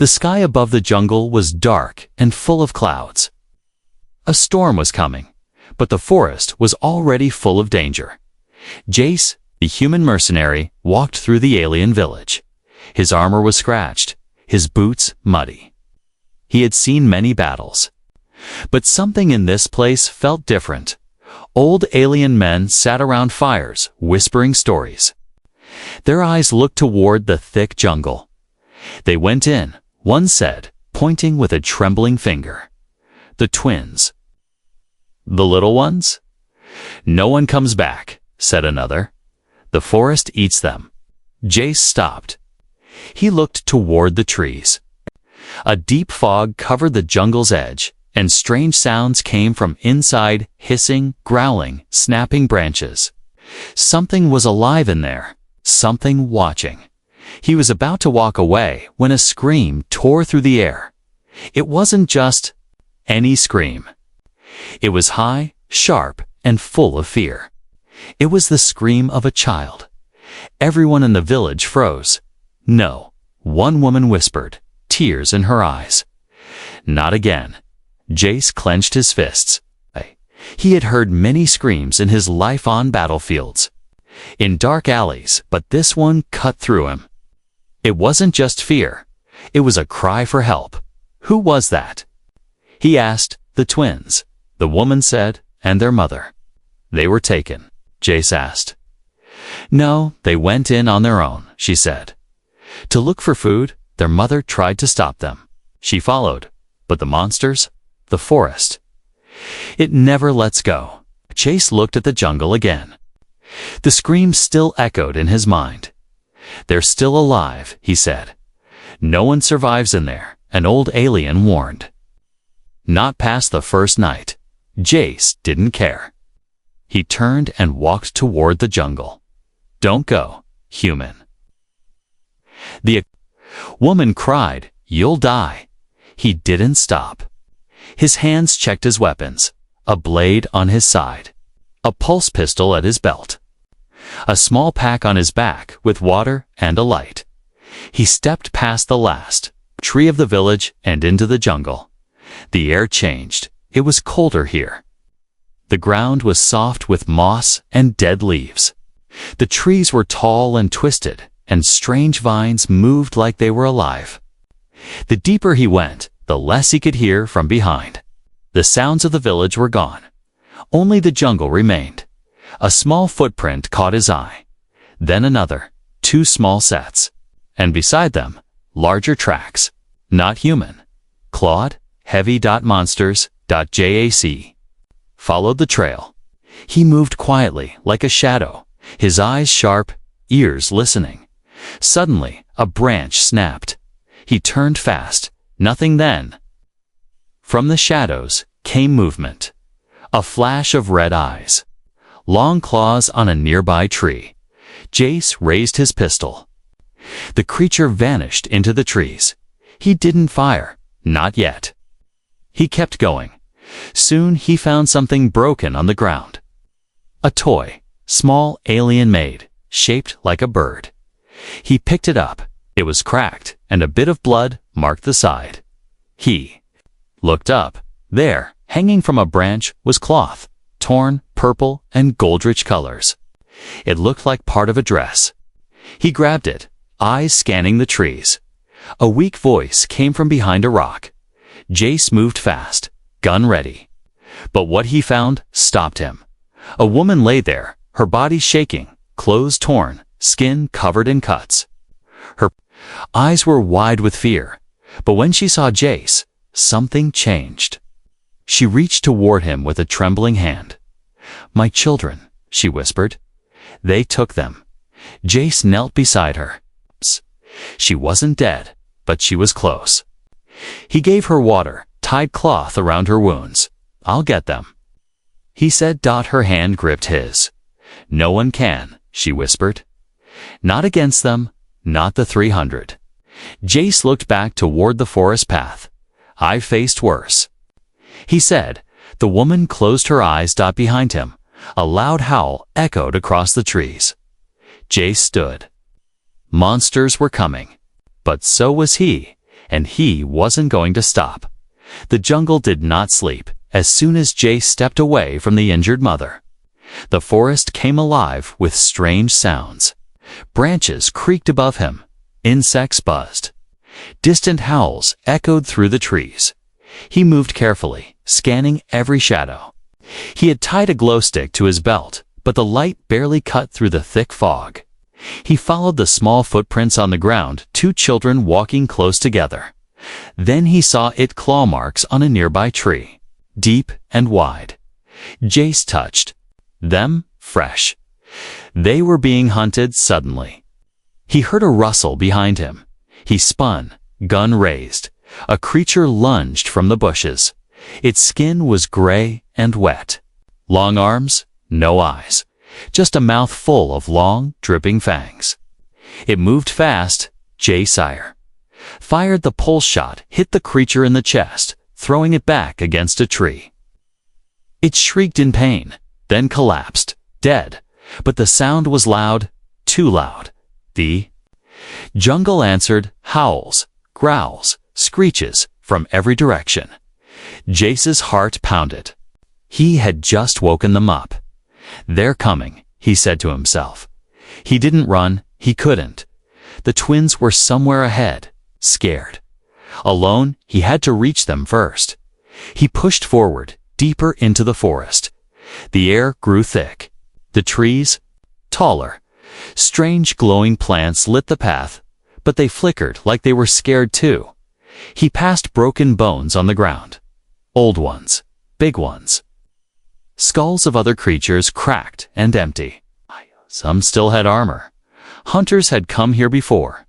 The sky above the jungle was dark and full of clouds. A storm was coming, but the forest was already full of danger. Jace, the human mercenary, walked through the alien village. His armor was scratched, his boots muddy. He had seen many battles. But something in this place felt different. Old alien men sat around fires, whispering stories. Their eyes looked toward the thick jungle. They went in, one said, pointing with a trembling finger. The twins. The little ones? No one comes back, said another. The forest eats them. Jace stopped. He looked toward the trees. A deep fog covered the jungle's edge, and strange sounds came from inside, hissing, growling, snapping branches. Something was alive in there, something watching. He was about to walk away when a scream tore through the air. It wasn't just any scream. It was high, sharp, and full of fear. It was the scream of a child. Everyone in the village froze. No, one woman whispered, tears in her eyes. Not again. Jace clenched his fists. He had heard many screams in his life on battlefields, in dark alleys, but this one cut through him. It wasn't just fear. It was a cry for help. Who was that? He asked. The twins. The woman said, and their mother. They were taken, Jace asked. No, they went in on their own, she said. To look for food, their mother tried to stop them. She followed, but the monsters, the forest. It never lets go. Jace looked at the jungle again. The scream still echoed in his mind. They're still alive, he said. No one survives in there, an old alien warned. Not past the first night. Jace didn't care. He turned and walked toward the jungle. Don't go, human. The woman cried, you'll die. He didn't stop. His hands checked his weapons, a blade on his side, a pulse pistol at his belt, a small pack on his back with water and a light. He stepped past the last tree of the village and into the jungle. The air changed. It was colder here. The ground was soft with moss and dead leaves. The trees were tall and twisted, and strange vines moved like they were alive. The deeper he went, the less he could hear from behind. The sounds of the village were gone. Only the jungle remained. A small footprint caught his eye. Then another, 2 small sets. And beside them, larger tracks. Not human. Clawed, heavy. Monsters. JAC. Followed the trail. He moved quietly, like a shadow, his eyes sharp, ears listening. Suddenly, a branch snapped. He turned fast. Nothing then. From the shadows came movement. A flash of red eyes. Long claws on a nearby tree. Jace raised his pistol. The creature vanished into the trees. He didn't fire. Not yet. He kept going. Soon he found something broken on the ground. A toy, small, alien-made, shaped like a bird. He picked it up. It was cracked, and a bit of blood marked the side. He looked up. There, hanging from a branch, was cloth, torn, purple, and gold-rich colors. It looked like part of a dress. He grabbed it, eyes scanning the trees. A weak voice came from behind a rock. Jace moved fast, gun ready. But what he found stopped him. A woman lay there, her body shaking, clothes torn, skin covered in cuts. Her eyes were wide with fear, but when she saw Jace, something changed. She reached toward him with a trembling hand. "My children," she whispered. "They took them." Jace knelt beside her. She wasn't dead, but she was close. He gave her water, tied cloth around her wounds. "I'll get them," he said. Her hand gripped his. "No one can," she whispered. "Not against them, not the 300. Jace looked back toward the forest path. "I've faced worse," he said. The woman closed her eyes. Behind him, a loud howl echoed across the trees. Jace stood. Monsters were coming, but so was he, and he wasn't going to stop. The jungle did not sleep as soon as Jace stepped away from the injured mother. The forest came alive with strange sounds. Branches creaked above him. Insects buzzed. Distant howls echoed through the trees. He moved carefully, scanning every shadow. He had tied a glow stick to his belt, but the light barely cut through the thick fog. He followed the small footprints on the ground, two children walking close together. Then he saw claw marks on a nearby tree, deep and wide. Jace touched them fresh. They were being hunted suddenly. He heard a rustle behind him. He spun, gun raised. A creature lunged from the bushes. Its skin was gray and wet. Long arms, no eyes. Just a mouth full of long, dripping fangs. It moved fast. Jace fired the pulse shot, hit the creature in the chest, throwing it back against a tree. It shrieked in pain, then collapsed, dead. But the sound was loud, too loud. The jungle answered, howls, growls, screeches from every direction. Jace's heart pounded. He had just woken them up. They're coming, he said to himself. He didn't run, he couldn't. The twins were somewhere ahead, scared. Alone, he had to reach them first. He pushed forward, deeper into the forest. The air grew thick. The trees, taller. Strange glowing plants lit the path, but they flickered like they were scared too. He passed broken bones on the ground. Old ones, big ones. Skulls of other creatures cracked and empty. Some still had armor. Hunters had come here before.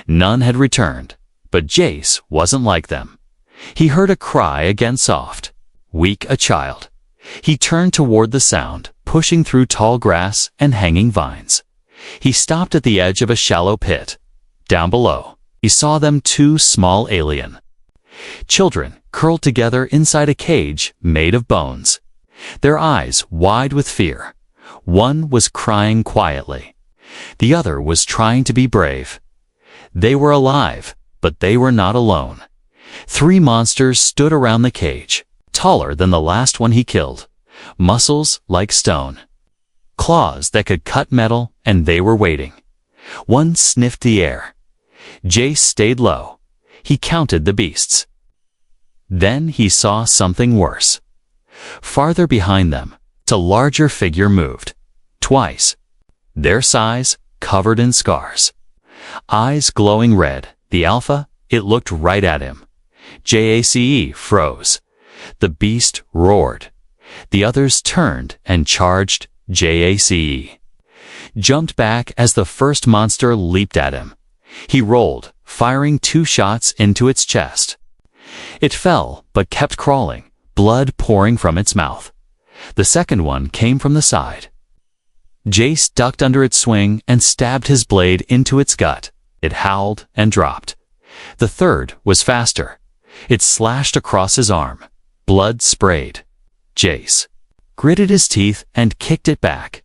None had returned, but Jace wasn't like them. He heard a cry again, soft, weak, a child. He turned toward the sound, pushing through tall grass and hanging vines. He stopped at the edge of a shallow pit. Down below, he saw them, two small alien children curled together inside a cage made of bones. Their eyes wide with fear. One was crying quietly. The other was trying to be brave. They were alive, but they were not alone. Three monsters stood around the cage, taller than the last one he killed. Muscles like stone. Claws that could cut metal, and they were waiting. One sniffed the air. Jace stayed low. He counted the beasts. Then he saw something worse. Farther behind them, a larger figure moved. Twice. Their size covered in scars. Eyes glowing red. The alpha, it looked right at him. Jace froze. The beast roared. The others turned and charged. Jace jumped back as the first monster leaped at him. He rolled, firing 2 shots into its chest. It fell, but kept crawling, blood pouring from its mouth. The second one came from the side. Jace ducked under its swing and stabbed his blade into its gut. It howled and dropped. The third was faster. It slashed across his arm. Blood sprayed. Jace gritted his teeth and kicked it back.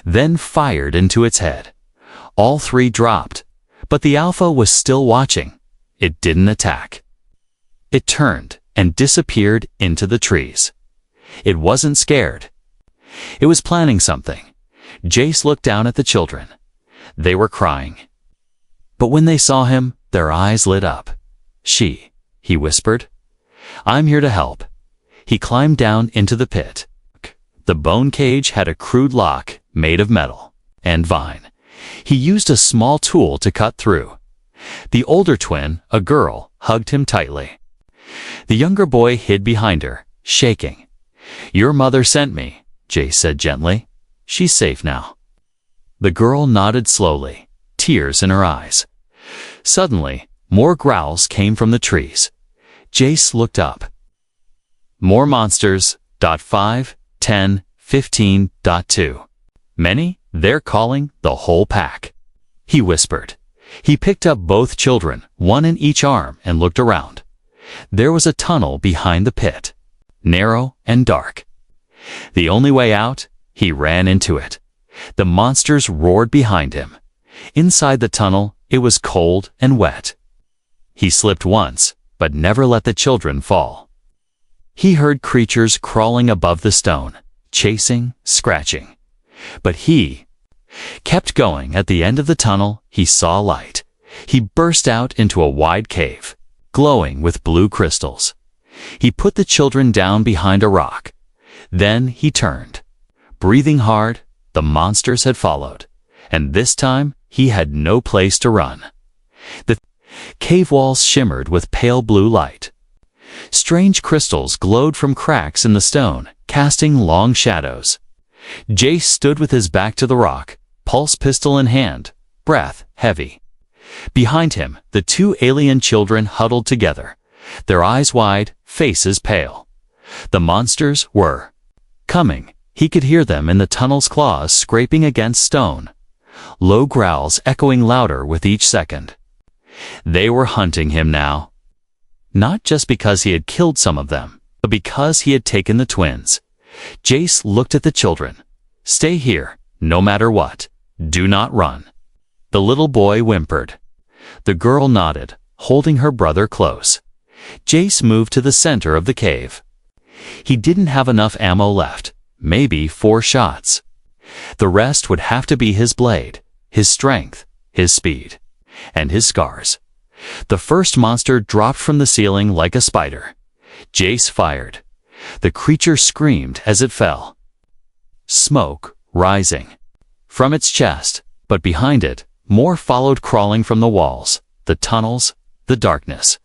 Then fired into its head. All 3 dropped, but the alpha was still watching. It didn't attack. It turned and disappeared into the trees. It wasn't scared. It was planning something. Jace looked down at the children. They were crying. But when they saw him, their eyes lit up. He whispered. I'm here to help. He climbed down into the pit. The bone cage had a crude lock made of metal and vine. He used a small tool to cut through. The older twin, a girl, hugged him tightly. The younger boy hid behind her, shaking. Your mother sent me, Jace said gently. She's safe now. The girl nodded slowly, tears in her eyes. Suddenly, more growls came from the trees. Jace looked up. More monsters. 5, 10, 15.2. Many, they're calling the whole pack. He whispered. He picked up both children, one in each arm, and looked around. There was a tunnel behind the pit, narrow and dark. The only way out, he ran into it. The monsters roared behind him. Inside the tunnel, it was cold and wet. He slipped once, but never let the children fall. He heard creatures crawling above the stone, chasing, scratching. But he kept going. At the end of the tunnel, he saw light. He burst out into a wide cave, glowing with blue crystals. He put the children down behind a rock. Then he turned. Breathing hard, the monsters had followed, and this time he had no place to run. The cave walls shimmered with pale blue light. Strange crystals glowed from cracks in the stone, casting long shadows. Jace stood with his back to the rock, pulse pistol in hand, breath heavy. Behind him, the two alien children huddled together, their eyes wide, faces pale. The monsters were coming. He could hear them in the tunnel's claws scraping against stone, low growls echoing louder with each second. They were hunting him now. Not just because he had killed some of them, but because he had taken the twins. Jace looked at the children. "Stay here, no matter what. Do not run." The little boy whimpered. The girl nodded, holding her brother close. Jace moved to the center of the cave. He didn't have enough ammo left, maybe 4 shots. The rest would have to be his blade, his strength, his speed, and his scars. The first monster dropped from the ceiling like a spider. Jace fired. The creature screamed as it fell. Smoke rising from its chest, but behind it, more followed, crawling from the walls, the tunnels, the darkness.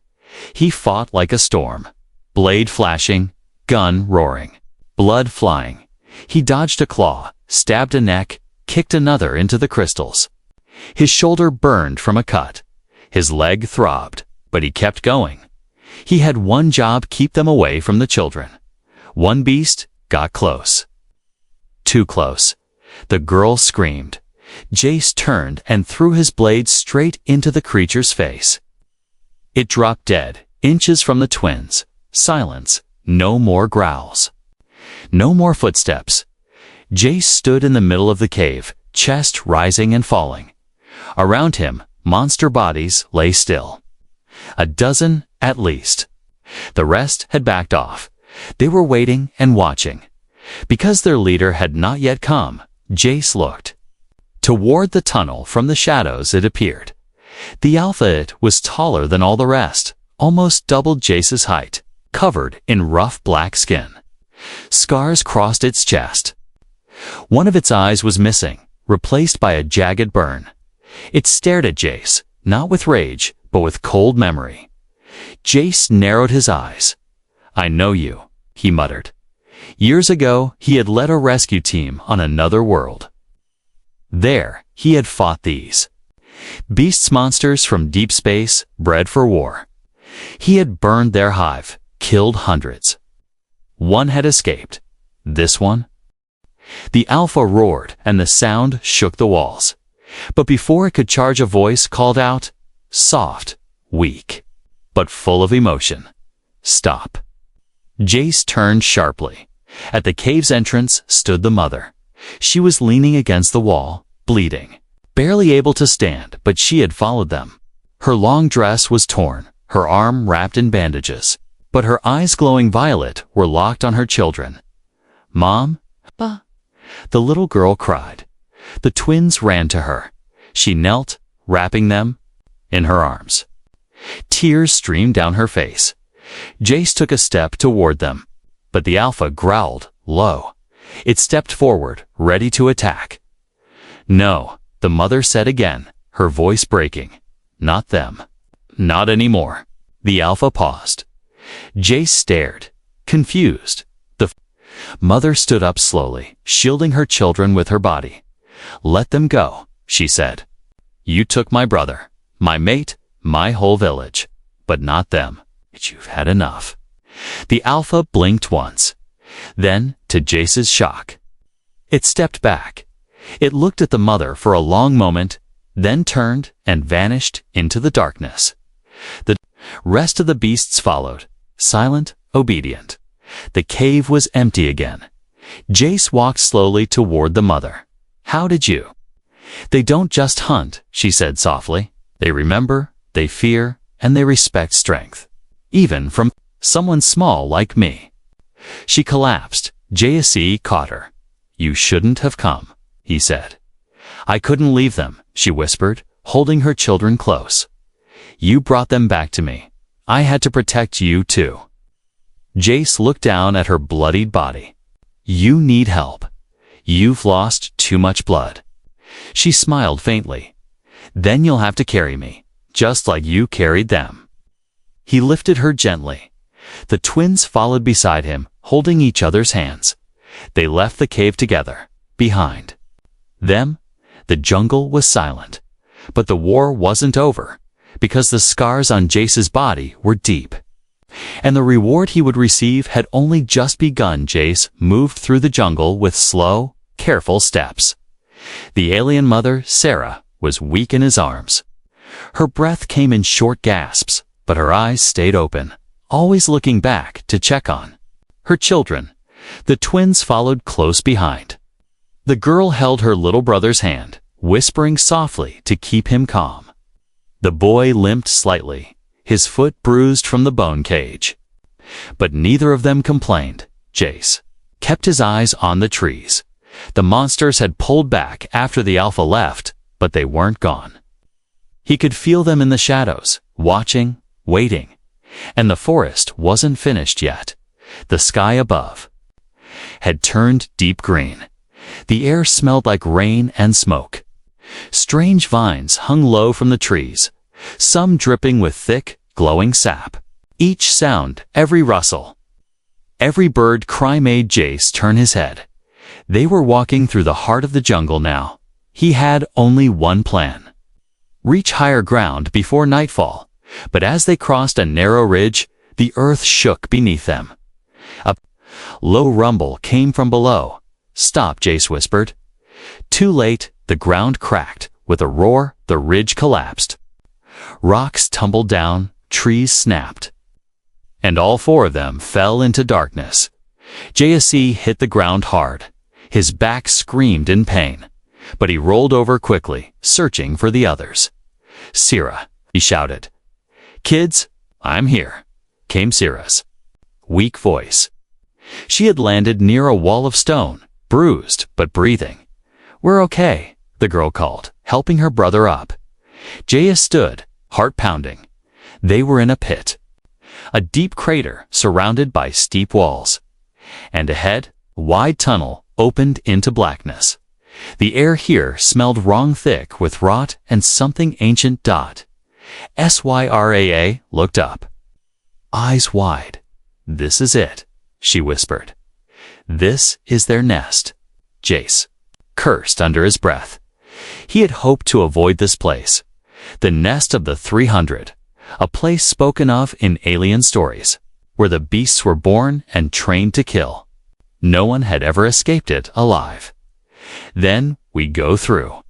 He fought like a storm, blade flashing, gun roaring, blood flying. He dodged a claw, stabbed a neck, kicked another into the crystals. His shoulder burned from a cut. His leg throbbed, but he kept going. He had one job: keep them away from the children. One beast got close. Too close. The girl screamed. Jace turned and threw his blade straight into the creature's face. It dropped dead, inches from the twins. Silence. No more growls. No more footsteps. Jace stood in the middle of the cave, chest rising and falling. Around him, monster bodies lay still. 12 at least. The rest had backed off. They were waiting and watching. Because their leader had not yet come, Jace looked. Toward the tunnel from the shadows it appeared. The alpha it was taller than all the rest, almost double Jace's height, covered in rough black skin. Scars crossed its chest. One of its eyes was missing, replaced by a jagged burn. It stared at Jace, not with rage, but with cold memory. Jace narrowed his eyes. "I know you," he muttered. Years ago, he had led a rescue team on another world. There, he had fought these beasts, monsters from deep space, bred for war. He had burned their hive, killed hundreds. One had escaped. This one? The alpha roared, and the sound shook the walls. But before it could charge, a voice called out, soft, weak, but full of emotion. "Stop." Jace turned sharply. At the cave's entrance stood the mother. She was leaning against the wall, bleeding, barely able to stand, but she had followed them. Her long dress was torn, her arm wrapped in bandages, but her eyes, glowing violet, were locked on her children. "Mom? Pa?" The little girl cried. The twins ran to her. She knelt, wrapping them in her arms. Tears streamed down her face. Jace took a step toward them, but the alpha growled low. It stepped forward, ready to attack. "No," the mother said again, her voice breaking. "Not them. Not anymore." The alpha paused. Jace stared, confused. The mother stood up slowly, shielding her children with her body. "Let them go," she said. "You took my brother, my mate, my whole village, but not them. You've had enough." The alpha blinked once. Then, to Jace's shock, it stepped back. It looked at the mother for a long moment, then turned and vanished into the darkness. The rest of the beasts followed, silent, obedient. The cave was empty again. Jace walked slowly toward the mother. "How did you?" "They don't just hunt," she said softly. "They remember, they fear, and they respect strength. Even from someone small like me. She collapsed. JC caught her. You shouldn't have come, he said. I couldn't leave them, she whispered, holding her children close. You brought them back to me. I had to protect you too. Jace looked down at her bloodied body. You need help. You've lost too much blood. She smiled faintly. Then you'll have to carry me, just like you carried them. He lifted her gently. The twins followed beside him, holding each other's hands. They left the cave together. Behind them, the jungle was silent. But the war wasn't over, because the scars on Jace's body were deep. And the reward he would receive had only just begun. Jace moved through the jungle with slow, careful steps. The alien mother, Sarah, was weak in his arms. Her breath came in short gasps, but her eyes stayed open, always looking back to check on her children. The twins followed close behind. The girl held her little brother's hand, whispering softly to keep him calm. The boy limped slightly, his foot bruised from the bone cage. But neither of them complained. Jace kept his eyes on the trees. The monsters had pulled back after the alpha left, but they weren't gone. He could feel them in the shadows, watching, waiting. And the forest wasn't finished yet. The sky above had turned deep green. The air smelled like rain and smoke. Strange vines hung low from the trees, some dripping with thick, glowing sap. Each sound, every rustle, every bird cry made Jace turn his head. They were walking through the heart of the jungle now. He had only one plan. Reach higher ground before nightfall. But as they crossed a narrow ridge, the earth shook beneath them. A low rumble came from below. Stop, Jace whispered. Too late, the ground cracked. With a roar, the ridge collapsed. Rocks tumbled down, trees snapped. And all four of them fell into darkness. JSC hit the ground hard. His back screamed in pain. But he rolled over quickly, searching for the others. Sira, he shouted. Kids, I'm here, came Sira's weak voice. She had landed near a wall of stone, bruised but breathing. We're okay, the girl called, helping her brother up. Jaya stood, heart pounding. They were in a pit. A deep crater surrounded by steep walls. And ahead, a wide tunnel opened into blackness. The air here smelled wrong, thick with rot and something ancient. Syraa looked up. Eyes wide. This is it, she whispered. This is their nest. Jace cursed under his breath. He had hoped to avoid this place. The nest of the 300, a place spoken of in alien stories, where the beasts were born and trained to kill. No one had ever escaped it alive. Then we go through.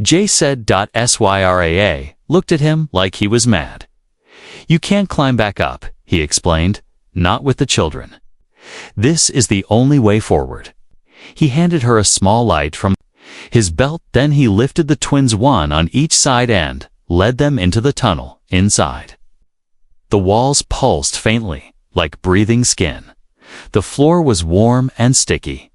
Jace said. Syraa looked at him like he was mad. You can't climb back up, he explained, not with the children. This is the only way forward. He handed her a small light from his belt, then he lifted the twins one on each side and led them into the tunnel inside. The walls pulsed faintly, like breathing skin. The floor was warm and sticky.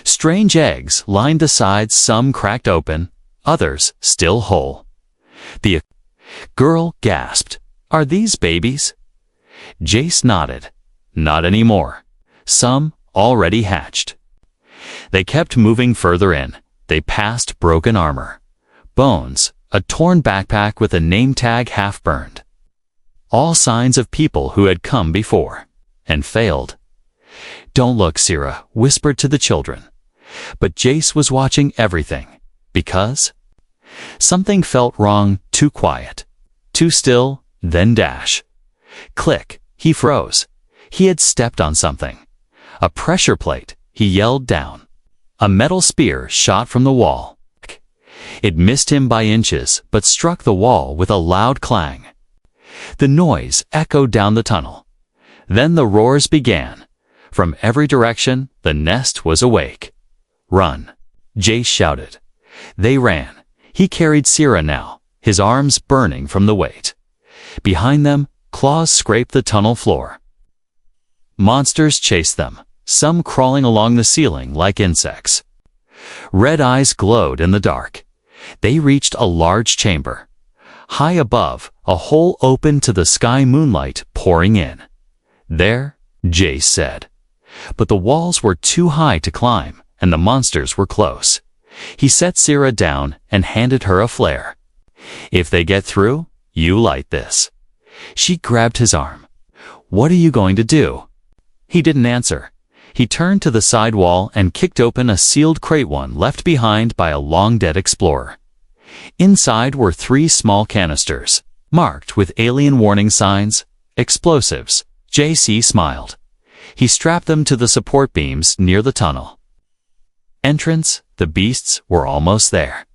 Strange eggs lined the sides, some cracked open, others still whole. The girl gasped, Are these babies? Jace nodded. Not anymore. Some already hatched. They kept moving further in. They passed broken armor, bones, a torn backpack with a name tag half burned. All signs of people who had come before and failed. Don't look, Sira whispered to the children. But Jace was watching everything, because something felt wrong, too quiet, too still, then dash. Click, he froze. He had stepped on something. A pressure plate, he yelled down. A metal spear shot from the wall. It missed him by inches, but struck the wall with a loud clang. The noise echoed down the tunnel. Then the roars began. From every direction, the nest was awake. Run, Jace shouted. They ran. He carried Sira now, his arms burning from the weight. Behind them, claws scraped the tunnel floor. Monsters chased them, some crawling along the ceiling like insects. Red eyes glowed in the dark. They reached a large chamber. High above, a hole opened to the sky, moonlight pouring in. "There," Jace said. But the walls were too high to climb, and the monsters were close. He set Sira down and handed her a flare. "If they get through, you light this." She grabbed his arm. "What are you going to do?" He didn't answer. He turned to the side wall and kicked open a sealed crate, one left behind by a long-dead explorer. Inside were 3 small canisters, marked with alien warning signs, explosives. JC smiled. He strapped them to the support beams near the tunnel. Entrance, the beasts were almost there.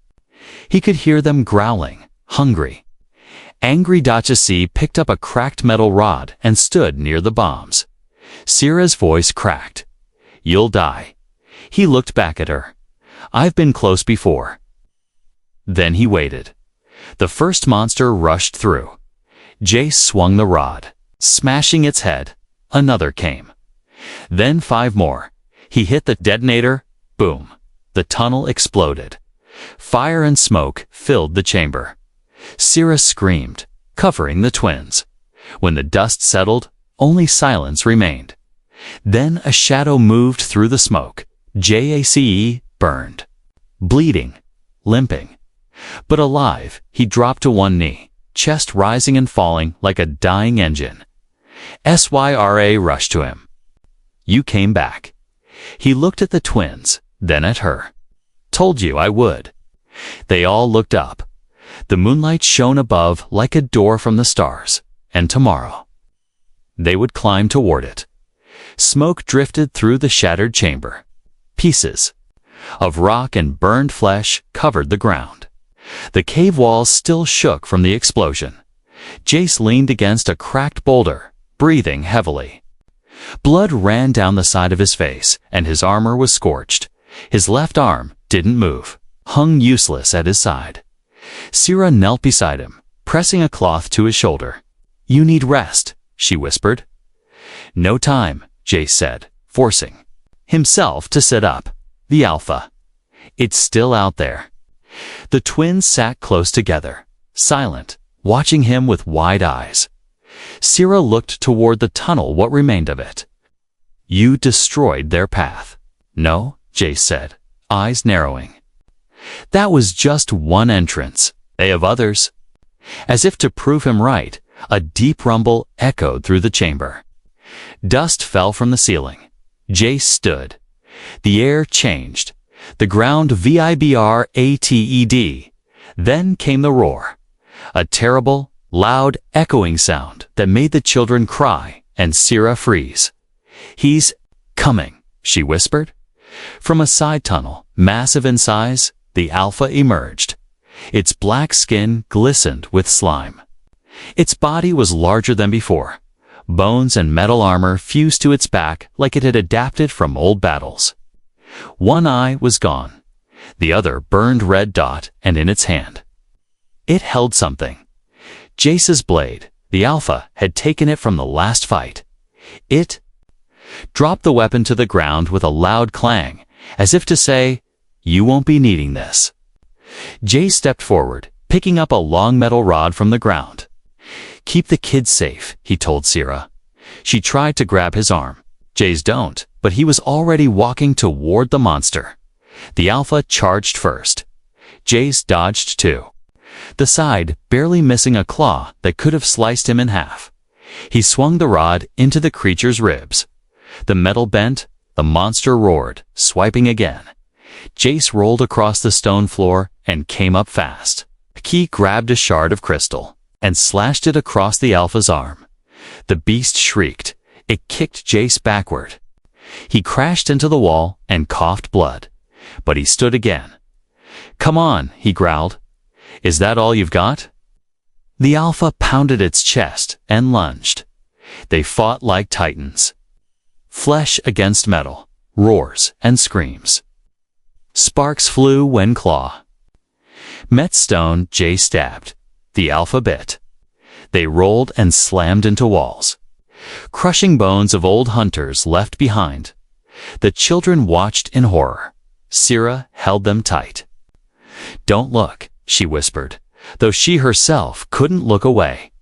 He could hear them growling, hungry. Angry Dachasi picked up a cracked metal rod and stood near the bombs. Sira's voice cracked. "You'll die." He looked back at her. "I've been close before." Then he waited. The first monster rushed through. Jace swung the rod, smashing its head. Another came. Then 5 more. He hit the detonator. Boom. The tunnel exploded. Fire and smoke filled the chamber. Sira screamed, covering the twins. When the dust settled, only silence remained. Then a shadow moved through the smoke. Jace burned. Bleeding, limping. But alive, he dropped to one knee, chest rising and falling like a dying engine. Syra rushed to him. "You came back." He looked at the twins, then at her. "Told you I would." They all looked up. The moonlight shone above like a door from the stars, and tomorrow they would climb toward it. Smoke drifted through the shattered chamber. Pieces of rock and burned flesh covered the ground. The cave walls still shook from the explosion. Jace leaned against a cracked boulder, breathing heavily. Blood ran down the side of his face, and his armor was scorched. His left arm didn't move, hung useless at his side. Sira knelt beside him, pressing a cloth to his shoulder. "You need rest," she whispered. "No time," Jace said, forcing himself to sit up. "The Alpha. It's still out there." The twins sat close together, silent, watching him with wide eyes. Sira looked toward the tunnel, what remained of it. "You destroyed their path." "No," Jace said, eyes narrowing. "That was just one entrance. They have others." As if to prove him right, a deep rumble echoed through the chamber. Dust fell from the ceiling. Jace stood. The air changed. The ground vibrated. Then came the roar. A terrible, loud, echoing sound that made the children cry and Sira freeze. "He's coming," she whispered. From a side tunnel, massive in size, the Alpha emerged. Its black skin glistened with slime. Its body was larger than before. Bones and metal armor fused to its back like it had adapted from old battles. One eye was gone. The other burned red dot and in its hand. It held something. Jace's blade. The Alpha had taken it from the last fight. It dropped the weapon to the ground with a loud clang, as if to say, "You won't be needing this." Jace stepped forward, picking up a long metal rod from the ground. "Keep the kids safe," he told Sira. She tried to grab his arm. Jace don't, but he was already walking toward the monster. The Alpha charged first. Jace dodged too. The side barely missing a claw that could have sliced him in half. He swung the rod into the creature's ribs. The metal bent, the monster roared, swiping again. Jace rolled across the stone floor and came up fast. He grabbed a shard of crystal and slashed it across the Alpha's arm. The beast shrieked. It kicked Jace backward. He crashed into the wall and coughed blood. But he stood again. "Come on," he growled. "Is that all you've got?" The Alpha pounded its chest and lunged. They fought like titans. Flesh against metal, roars and screams. Sparks flew when claw met stone. Jace stabbed. The Alpha bit. They rolled and slammed into walls, crushing bones of old hunters left behind. The children watched in horror. Sira held them tight. "Don't look," she whispered, though she herself couldn't look away.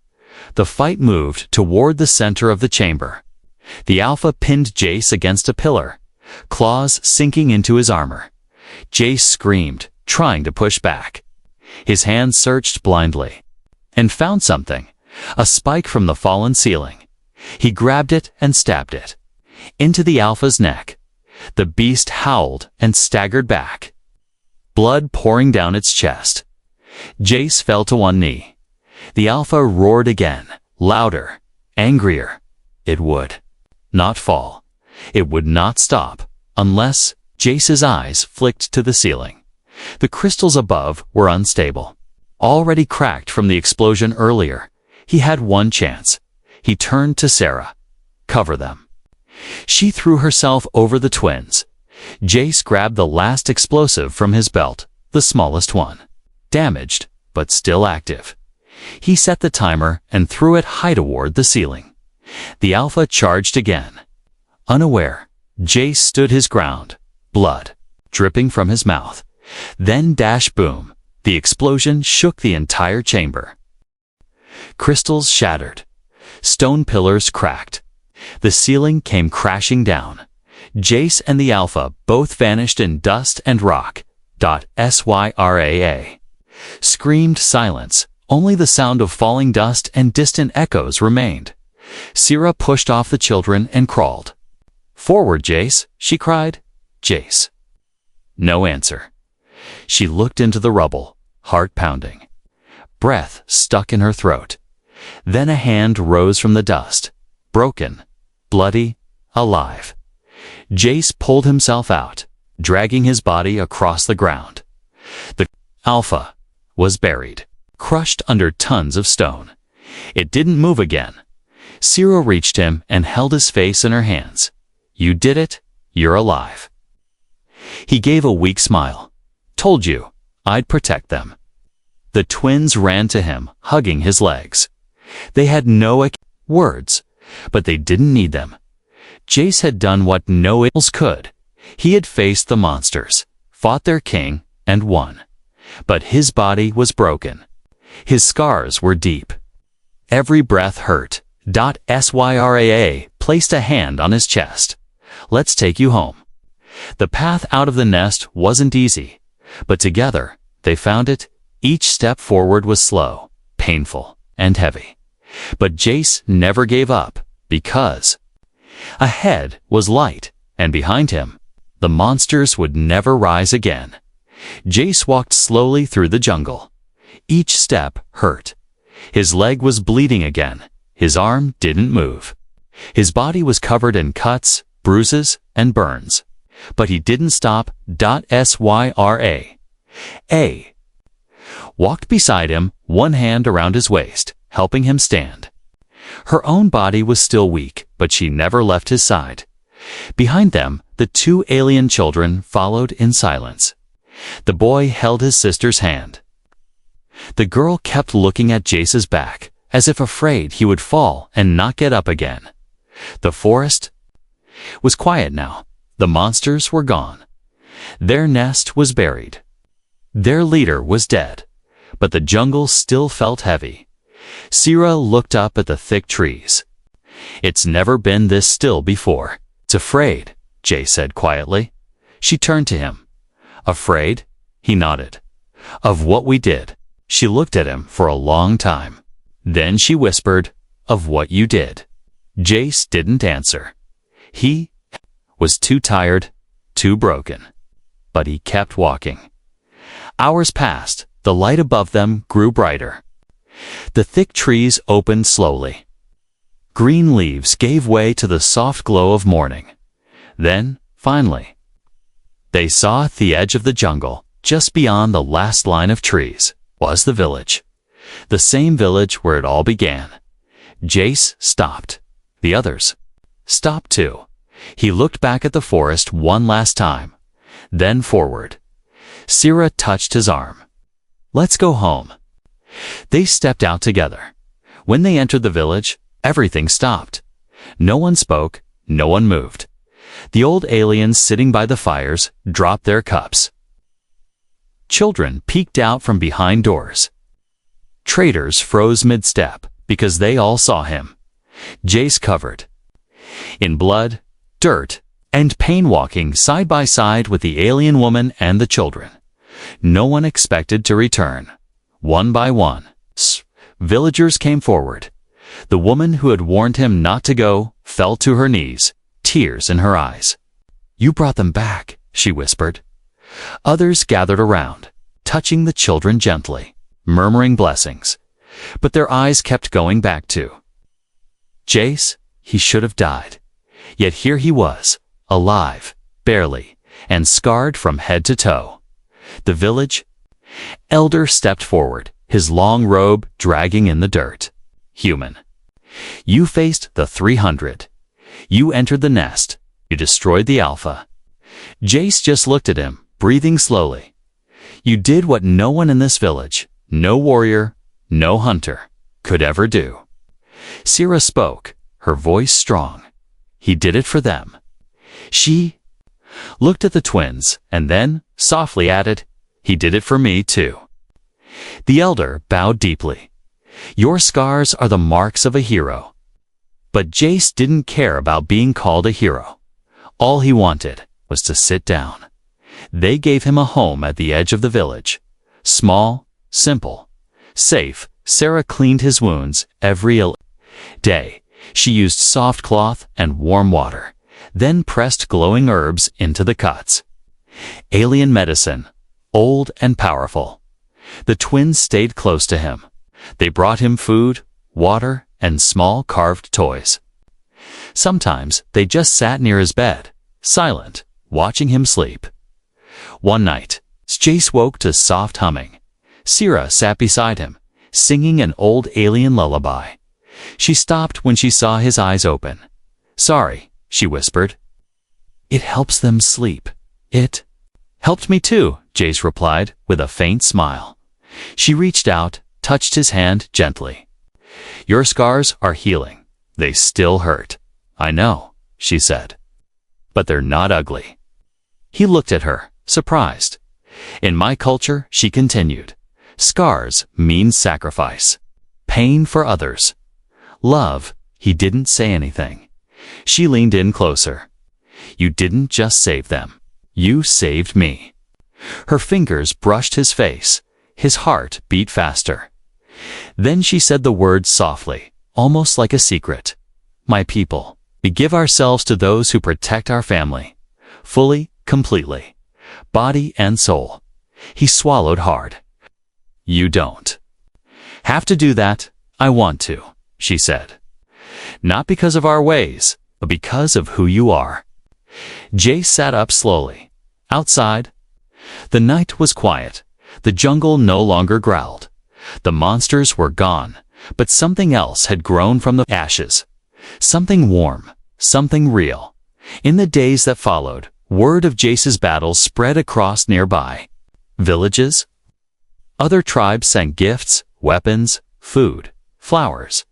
The fight moved toward the center of the chamber. The Alpha pinned Jace against a pillar, claws sinking into his armor. Jace screamed, trying to push back. His hand searched blindly and found something, a spike from the fallen ceiling. He grabbed it and stabbed it into the Alpha's neck. The beast howled and staggered back, blood pouring down its chest. Jace fell to one knee. The Alpha roared again, louder, angrier. It would not fall. It would not stop, unless Jace's eyes flicked to the ceiling. The crystals above were unstable, already cracked from the explosion earlier. He had one chance. He turned to Sarah. "Cover them." She threw herself over the twins. Jace grabbed the last explosive from his belt, the smallest one, damaged but still active. He set the timer and threw it high toward the ceiling. The Alpha charged again. Unaware, Jace stood his ground, blood dripping from his mouth. Then dash boom, the explosion shook the entire chamber. Crystals shattered. Stone pillars cracked. The ceiling came crashing down. Jace and the Alpha both vanished in dust and rock. Syraa. Screamed silence. Only the sound of falling dust and distant echoes remained. Sira pushed off the children and crawled. "Forward, Jace," she cried. Jace. No answer. She looked into the rubble, heart pounding. Breath stuck in her throat. Then a hand rose from the dust, broken, bloody, alive. Jace pulled himself out, dragging his body across the ground. The Alpha was buried, crushed under tons of stone. It didn't move again. Sira reached him and held his face in her hands. "You did it. You're alive." He gave a weak smile. "Told you, I'd protect them." The twins ran to him, hugging his legs. They had no words, but they didn't need them. Jace had done what no else could. He had faced the monsters, fought their king, and won. But his body was broken. His scars were deep. Every breath hurt. Syraa placed a hand on his chest. "Let's take you home." The path out of the nest wasn't easy, but together they found it. Each step forward was slow, painful, and heavy. But Jace never gave up, because ahead was light, and behind him, the monsters would never rise again. Jace walked slowly through the jungle. Each step hurt. His leg was bleeding again. His arm didn't move. His body was covered in cuts, bruises, and burns. But he didn't stop. Syraa walked beside him, one hand around his waist, helping him stand. Her own body was still weak, but she never left his side. Behind them, the two alien children followed in silence. The boy held his sister's hand. The girl kept looking at Jace's back, as if afraid he would fall and not get up again. The forest was quiet now. The monsters were gone. Their nest was buried. Their leader was dead, but the jungle still felt heavy. Sira looked up at the thick trees. "It's never been this still before." "It's afraid," Jace said quietly. She turned to him. "Afraid?" He nodded. "Of what we did." She looked at him for a long time. Then she whispered, "Of what you did." Jace didn't answer. He was too tired, too broken. But he kept walking. Hours passed. The light above them grew brighter. The thick trees opened slowly. Green leaves gave way to the soft glow of morning. Then, finally, they saw at the edge of the jungle, just beyond the last line of trees, was the village. The same village where it all began. Jace stopped. The others stopped too. He looked back at the forest one last time, then forward. Sira touched his arm. "Let's go home." They stepped out together. When they entered the village, everything stopped. No one spoke, no one moved. The old aliens sitting by the fires dropped their cups. Children peeked out from behind doors. Traders froze mid-step because they all saw him. Jace covered in blood, dirt, and pain, walking side by side with the alien woman and the children. No one expected to return. One by one, villagers came forward. The woman who had warned him not to go fell to her knees, tears in her eyes. "You brought them back," she whispered. Others gathered around, touching the children gently, murmuring blessings. But their eyes kept going back to Jace. He should have died. Yet here he was, alive, barely, and scarred from head to toe. The village elder stepped forward, his long robe dragging in the dirt. "Human, you faced the 300. You entered the nest. You destroyed the Alpha." Jace just looked at him, breathing slowly. "You did what no one in this village, no warrior, no hunter, could ever do." Sira spoke, her voice strong. "He did it for them." She looked at the twins and then softly added, "He did it for me too." The elder bowed deeply. "Your scars are the marks of a hero." But Jace didn't care about being called a hero. All he wanted was to sit down. They gave him a home at the edge of the village. Small, simple, safe. Sarah cleaned his wounds every day. She used soft cloth and warm water, then pressed glowing herbs into the cuts. Alien medicine, old and powerful. The twins stayed close to him. They brought him food, water, and small carved toys. Sometimes they just sat near his bed, silent, watching him sleep. One night, Jace woke to soft humming. Sira sat beside him, singing an old alien lullaby. She stopped when she saw his eyes open. "Sorry," she whispered. "It helps them sleep." "It helped me too," Jace replied with a faint smile. She reached out, touched his hand gently. "Your scars are healing. They still hurt." "I know," she said. "But they're not ugly." He looked at her, surprised. "In my culture," she continued, "scars mean sacrifice, pain for others, love." He didn't say anything. She leaned in closer. "You didn't just save them. You saved me." Her fingers brushed his face. His heart beat faster. Then she said the words softly, almost like a secret. "My people, we give ourselves to those who protect our family. Fully, completely. Body and soul." He swallowed hard. "You don't have to do that. I want to," she said. "Not because of our ways, but because of who you are." Jace sat up slowly. Outside, the night was quiet. The jungle no longer growled. The monsters were gone, but something else had grown from the ashes. Something warm, something real. In the days that followed, word of Jace's battles spread across nearby villages. Other tribes sent gifts, weapons, food, flowers.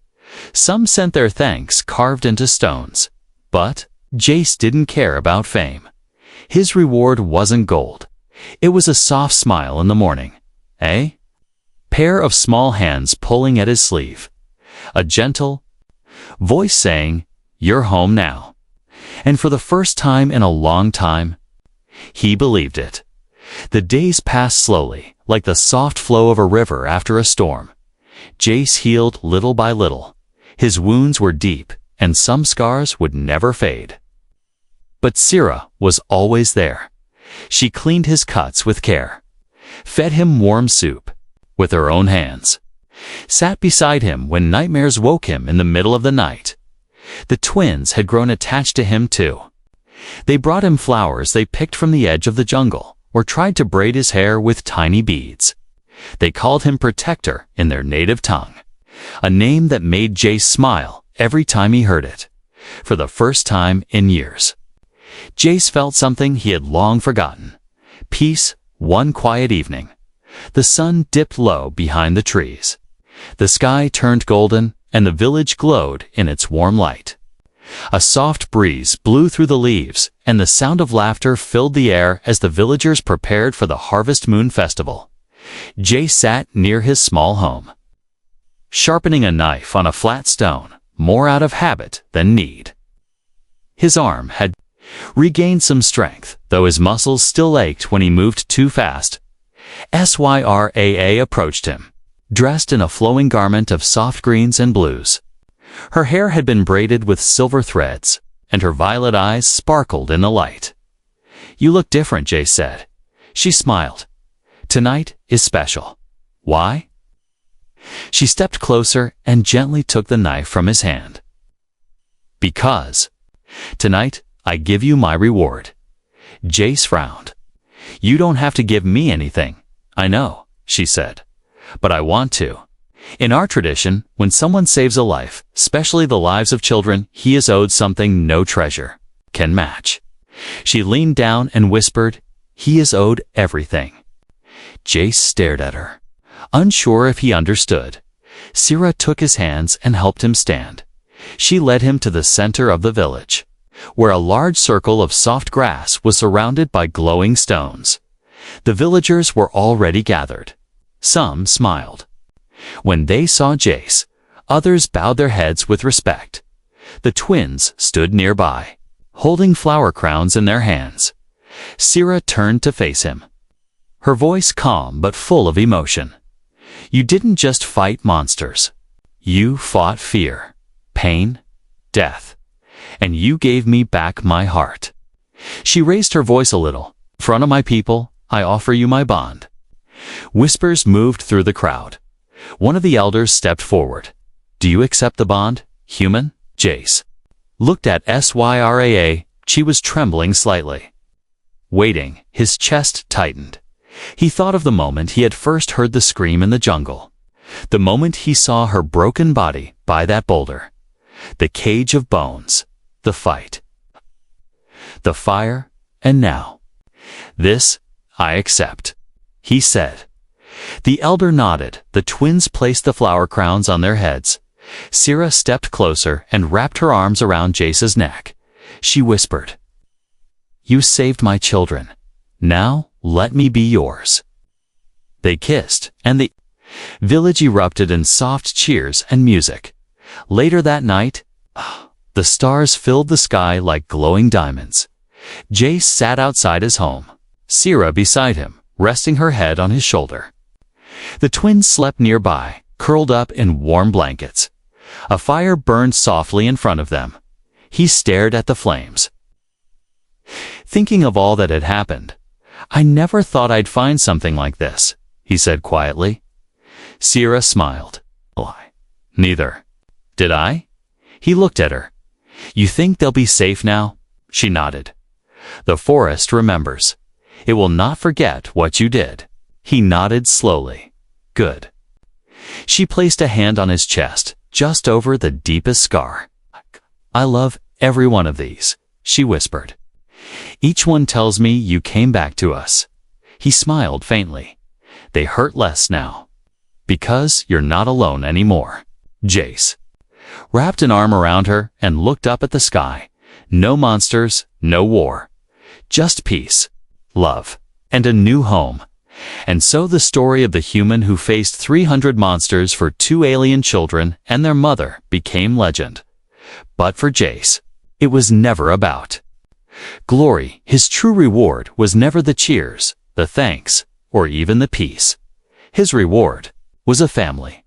Some sent their thanks carved into stones. But Jace didn't care about fame. His reward wasn't gold. It was a soft smile in the morning. A pair of small hands pulling at his sleeve. A gentle voice saying, "You're home now." And for the first time in a long time, he believed it. The days passed slowly, like the soft flow of a river after a storm. Jace healed little by little. His wounds were deep, and some scars would never fade. But Sira was always there. She cleaned his cuts with care, fed him warm soup with her own hands, sat beside him when nightmares woke him in the middle of the night. The twins had grown attached to him too. They brought him flowers they picked from the edge of the jungle, or tried to braid his hair with tiny beads. They called him Protector in their native tongue, a name that made Jace smile every time he heard it. For the first time in years, Jace felt something he had long forgotten. Peace. One quiet evening, the sun dipped low behind the trees. The sky turned golden, and the village glowed in its warm light. A soft breeze blew through the leaves, and the sound of laughter filled the air as the villagers prepared for the Harvest Moon Festival. Jay sat near his small home, sharpening a knife on a flat stone, more out of habit than need. His arm had regained some strength, though his muscles still ached when he moved too fast. Syraa approached him, dressed in a flowing garment of soft greens and blues. Her hair had been braided with silver threads, and her violet eyes sparkled in the light. "You look different," Jay said. She smiled. "Tonight is special." "Why?" She stepped closer and gently took the knife from his hand. "Because tonight I give you my reward." Jace frowned. "You don't have to give me anything." "I know," she said, "but I want to. In our tradition, when someone saves a life, especially the lives of children, he is owed something no treasure can match." She leaned down and whispered, "He is owed everything." Jace stared at her, unsure if he understood. Sira took his hands and helped him stand. She led him to the center of the village, where a large circle of soft grass was surrounded by glowing stones. The villagers were already gathered. Some smiled when they saw Jace. Others bowed their heads with respect. The twins stood nearby, holding flower crowns in their hands. Sira turned to face him, her voice calm but full of emotion. "You didn't just fight monsters. You fought fear, pain, death, and you gave me back my heart." She raised her voice a little. "In front of my people, I offer you my bond." Whispers moved through the crowd. One of the elders stepped forward. "Do you accept the bond, human?" Jace looked at Syraa. She was trembling slightly. Waiting, his chest tightened. He thought of the moment he had first heard the scream in the jungle, the moment he saw her broken body by that boulder, the cage of bones, the fight, the fire, and now, "This I accept," he said. The elder nodded. The twins placed the flower crowns on their heads. Sira stepped closer and wrapped her arms around Jace's neck. She whispered, "You saved my children. Now let me be yours." They kissed, and the village erupted in soft cheers and music. Later that night, the stars filled the sky like glowing diamonds. Jace sat outside his home, Sira beside him, resting her head on his shoulder. The twins slept nearby, curled up in warm blankets. A fire burned softly in front of them. He stared at the flames, thinking of all that had happened. "I never thought I'd find something like this," he said quietly. Sira smiled. "Neither. Did I?" He looked at her. "You think they'll be safe now?" She nodded. "The forest remembers. It will not forget what you did." He nodded slowly. "Good." She placed a hand on his chest, just over the deepest scar. "I love every one of these," she whispered. "Each one tells me you came back to us." He smiled faintly. "They hurt less now, because you're not alone anymore." Jace wrapped an arm around her and looked up at the sky. No monsters, no war, just peace, love, and a new home. And so the story of the human who faced 300 monsters for 2 alien children and their mother became legend. But for Jace, it was never about glory. His true reward was never the cheers, the thanks, or even the peace. His reward was a family.